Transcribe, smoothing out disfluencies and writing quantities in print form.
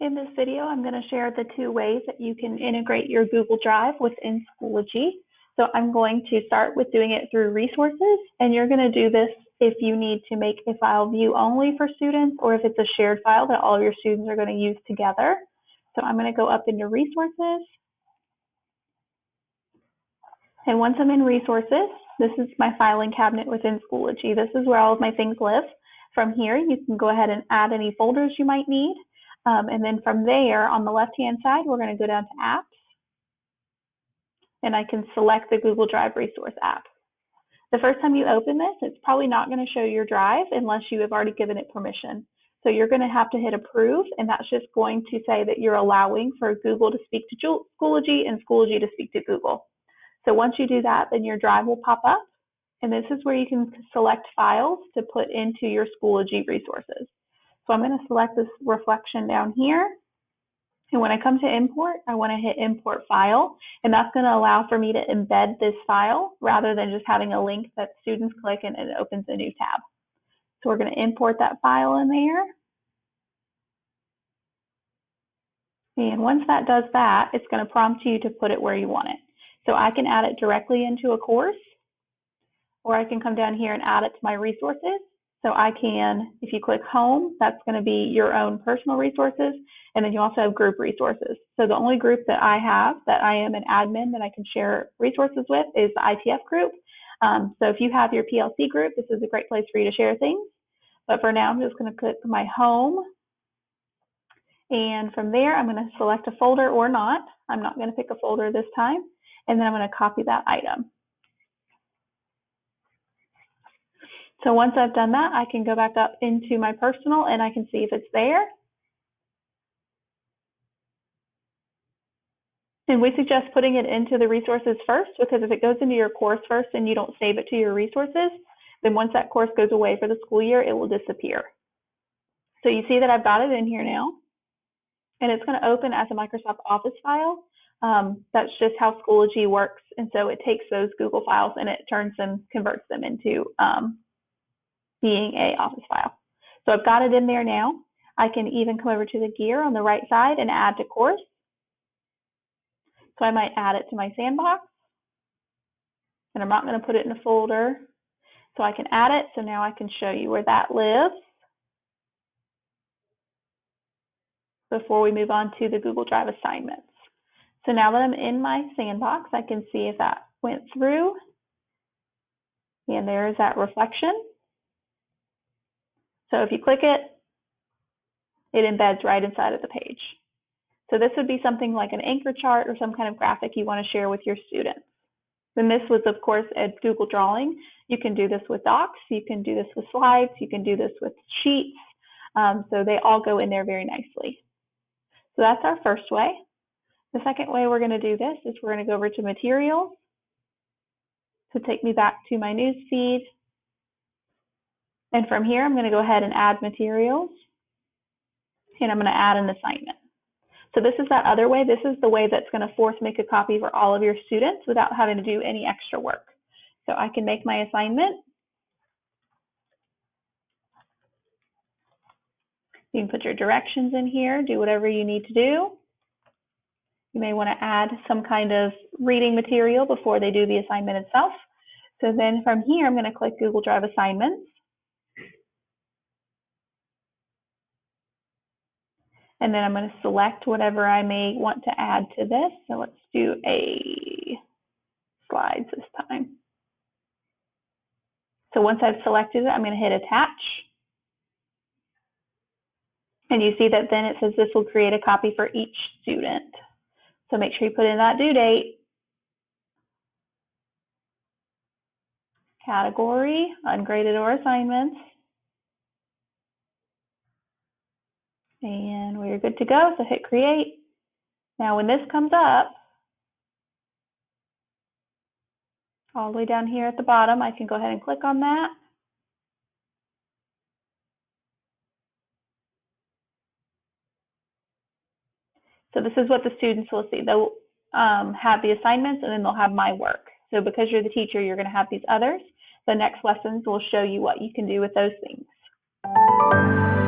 In this video, I'm going to share the two ways that you can integrate your Google Drive within Schoology. So I'm going to start with doing it through resources, and you're going to do this if you need to make a file view only for students, or if it's a shared file that all of your students are going to use together. So I'm going to go up into resources. And once I'm in resources, this is my filing cabinet within Schoology. This is where all of my things live. From here, you can go ahead and add any folders you might need. And then from there, on the left-hand side, we're going to go down to apps. And I can select the Google Drive resource app. The first time you open this, it's probably not going to show your drive unless you have already given it permission. So you're going to have to hit approve, and that's just going to say that you're allowing for Google to speak to Schoology and Schoology to speak to Google. So once you do that, then your drive will pop up, and this is where you can select files to put into your Schoology resources. So I'm going to select this reflection down here, and when I come to import, I want to hit import file, and that's going to allow for me to embed this file rather than just having a link that students click and it opens a new tab. So we're going to import that file in there. And once that does that, it's going to prompt you to put it where you want it. So I can add it directly into a course, or I can come down here and add it to my resources. So I can, if you click home, that's going to be your own personal resources, and then you also have group resources. So the only group that I have, that I am an admin that I can share resources with, is the ITF group. So if you have your PLC group, this is a great place for you to share things. But for now, I'm just going to click my home. And from there, I'm going to select a folder or not. I'm not going to pick a folder this time. And then I'm going to copy that item. So once I've done that, I can go back up into my personal and I can see if it's there. And we suggest putting it into the resources first, because if it goes into your course first and you don't save it to your resources, then once that course goes away for the school year, it will disappear. So you see that I've got it in here now, and it's going to open as a Microsoft Office file. That's just how Schoology works. And so it takes those Google files and it converts them into being a Office file. So I've got it in there now. I can even come over to the gear on the right side and add to course. So I might add it to my sandbox, and I'm not going to put it in a folder. So I can add it. So now I can show you where that lives before we move on to the Google Drive assignments. So now that I'm in my sandbox, I can see if that went through. And there's that reflection. So if you click it, it embeds right inside of the page. So this would be something like an anchor chart or some kind of graphic you want to share with your students. Then this was, of course, a Google Drawing. You can do this with docs, you can do this with slides, you can do this with sheets. So they all go in there very nicely. So that's our first way. The second way we're going to do this is we're going to go over to Materials to take me back to my news feed. And from here, I'm going to go ahead and add materials, and I'm going to add an assignment. So this is that other way. This is the way that's going to force make a copy for all of your students without having to do any extra work. So I can make my assignment. You can put your directions in here, do whatever you need to do. You may want to add some kind of reading material before they do the assignment itself. So then from here, I'm going to click Google Drive Assignments. And then I'm going to select whatever I may want to add to this. So let's do a slides this time. So once I've selected it, I'm going to hit attach. And you see that then it says this will create a copy for each student. So make sure you put in that due date. Category, ungraded or assignments. And we're good to go, so hit create. Now when this comes up, all the way down here at the bottom, I can go ahead and click on that. So this is what the students will see. They'll have the assignments, and then they'll have my work. So because you're the teacher, you're going to have these others. The next lessons will show you what you can do with those things.